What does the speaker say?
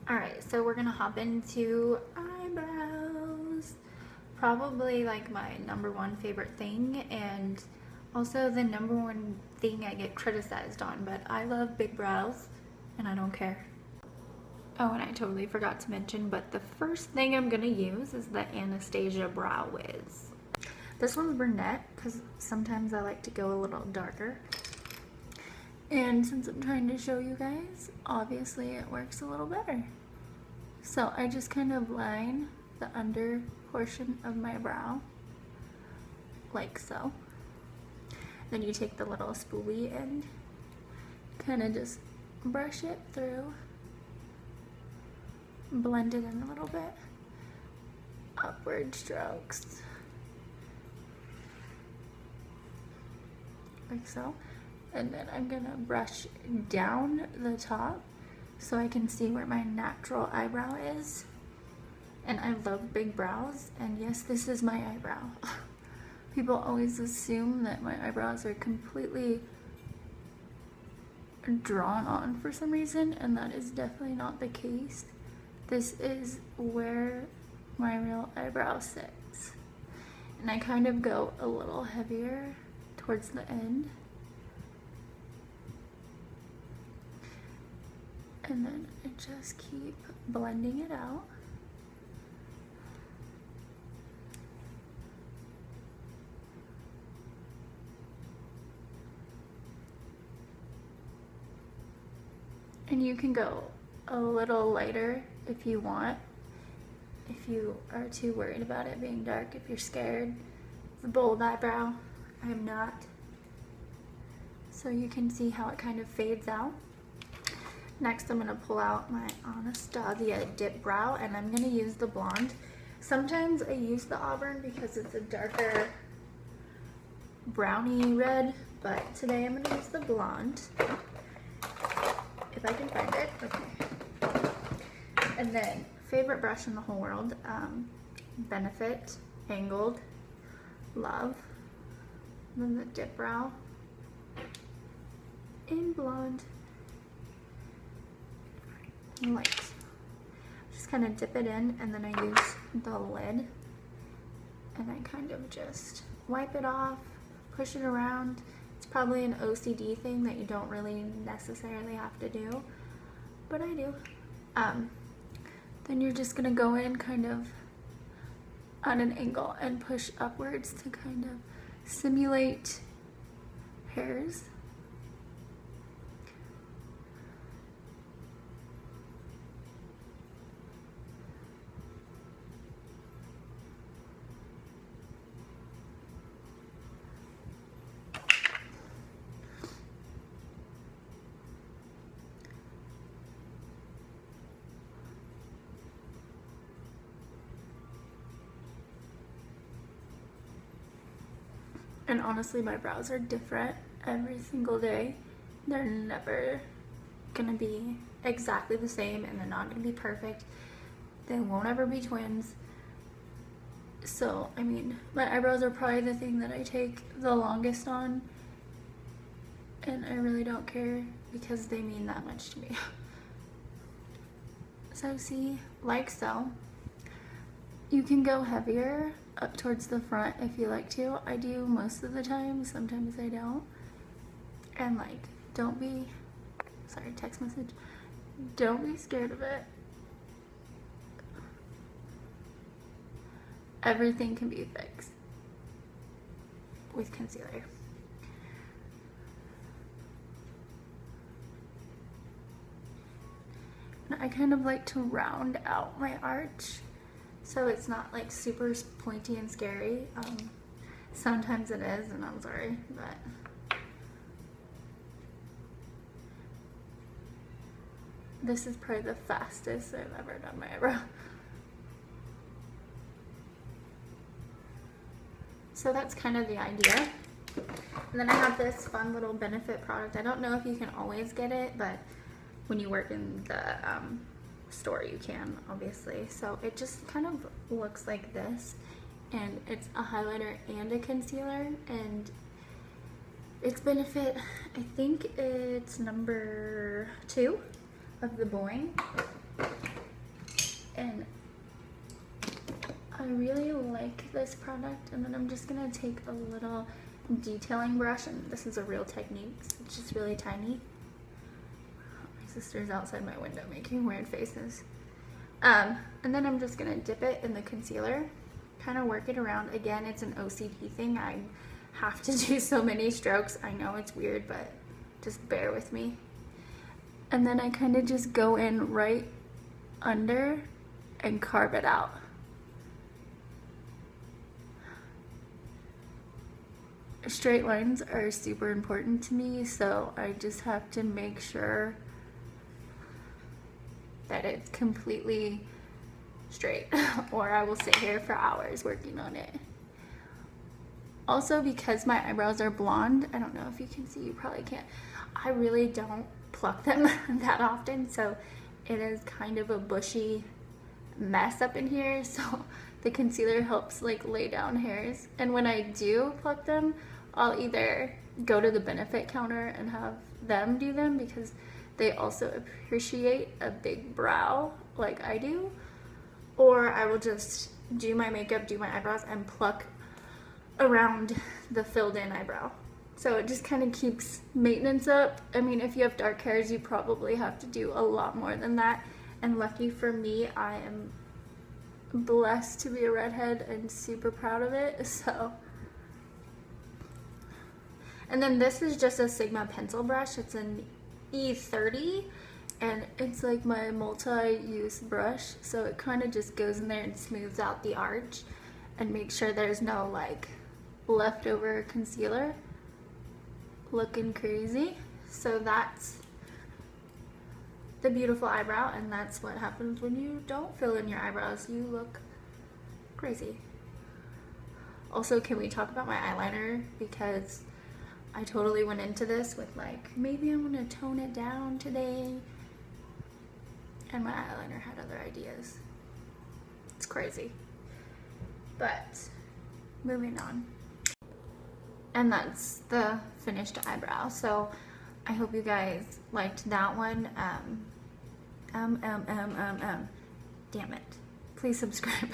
Alright, so we're gonna hop into eyebrows. Probably like my #1 favorite thing, and also the #1 thing I get criticized on, but I love big brows and I don't care. Oh, and I totally forgot to mention, but the first thing I'm gonna use is the Anastasia Brow Wiz. This one's brunette because sometimes I like to go a little darker. And since I'm trying to show you guys, obviously it works a little better. So I just kind of line the under portion of my brow, like so. Then you take the little spoolie and kind of just brush it through, blend it in a little bit, upward strokes, like so. And then I'm gonna brush down the top so I can see where my natural eyebrow is. And I love big brows, and yes, this is my eyebrow. People always assume that my eyebrows are completely drawn on for some reason, and that is definitely not the case. This is where my real eyebrow sits. And I kind of go a little heavier towards the end. And then I just keep blending it out. And you can go a little lighter if you want, if you are too worried about it being dark, if you're scared of a bold eyebrow. I'm not. So you can see how it kind of fades out. Next, I'm going to pull out my Anastasia Dip Brow, and I'm going to use the blonde. Sometimes I use the auburn because it's a darker brownie red, but today I'm going to use the blonde. If I can find it. Okay. And then, favorite brush in the whole world, Benefit, Angled, love. And then the Dip Brow in blonde. Light. Just kind of dip it in, and then I use the lid, and I kind of just wipe it off, push it around. It's probably an OCD thing that you don't really necessarily have to do, but I do. Then you're just gonna go in kind of on an angle and push upwards to kind of simulate hairs. And honestly, my brows are different every single day. They're never gonna be exactly the same, and they're not gonna be perfect. They won't ever be twins. So, I mean, my eyebrows are probably the thing that I take the longest on, and I really don't care because they mean that much to me. So see, like so. You can go heavier up towards the front if you like to. I do most of the time, sometimes I don't. And like, don't be, sorry, text message. Don't be scared of it. Everything can be fixed with concealer. And I kind of like to round out my arch, so it's not like super pointy and scary. Sometimes it is, and I'm sorry, but this is probably the fastest I've ever done my eyebrow. So that's kind of the idea. And then I have this fun little Benefit product. I don't know if you can always get it, but when you work in the store you can, obviously. So it just kind of looks like this, and it's a highlighter and a concealer, and it's Benefit, I think it's #2 of the Boing. and I really like this product. And then I'm just gonna take a little detailing brush, and this is a Real Techniques. It's just really tiny. My sister's outside my window making weird faces. And then I'm just gonna dip it in the concealer, kind of work it around. Again, it's an OCD thing. I have to do so many strokes. I know it's weird, but just bear with me. And then I kind of just go in right under and carve it out. Straight lines are super important to me, so I just have to make sure that it's completely straight or I will sit here for hours working on it. Also, because my eyebrows are blonde, I don't know if you can see, you probably can't, I really don't pluck them that often, so it is kind of a bushy mess up in here, so the concealer helps like lay down hairs. And when I do pluck them, I'll either go to the benefit counter and have them do them because they also appreciate a big brow like I do, or I will just do my makeup, do my eyebrows, and pluck around the filled in eyebrow. So it just kind of keeps maintenance up. I mean, if you have dark hairs, you probably have to do a lot more than that. And lucky for me, I am blessed to be a redhead and super proud of it, so. And then this is just a Sigma pencil brush. It's an E30, and it's like my multi-use brush, so it kind of just goes in there and smooths out the arch and makes sure there's no like leftover concealer looking crazy. So that's the beautiful eyebrow, and that's what happens when you don't fill in your eyebrows. You look crazy. Also, can we talk about my eyeliner? Because I totally went into this with like, maybe I'm gonna tone it down today, and my eyeliner had other ideas. It's crazy. But moving on. And that's the finished eyebrow. So I hope you guys liked that one. Damn it. Please subscribe.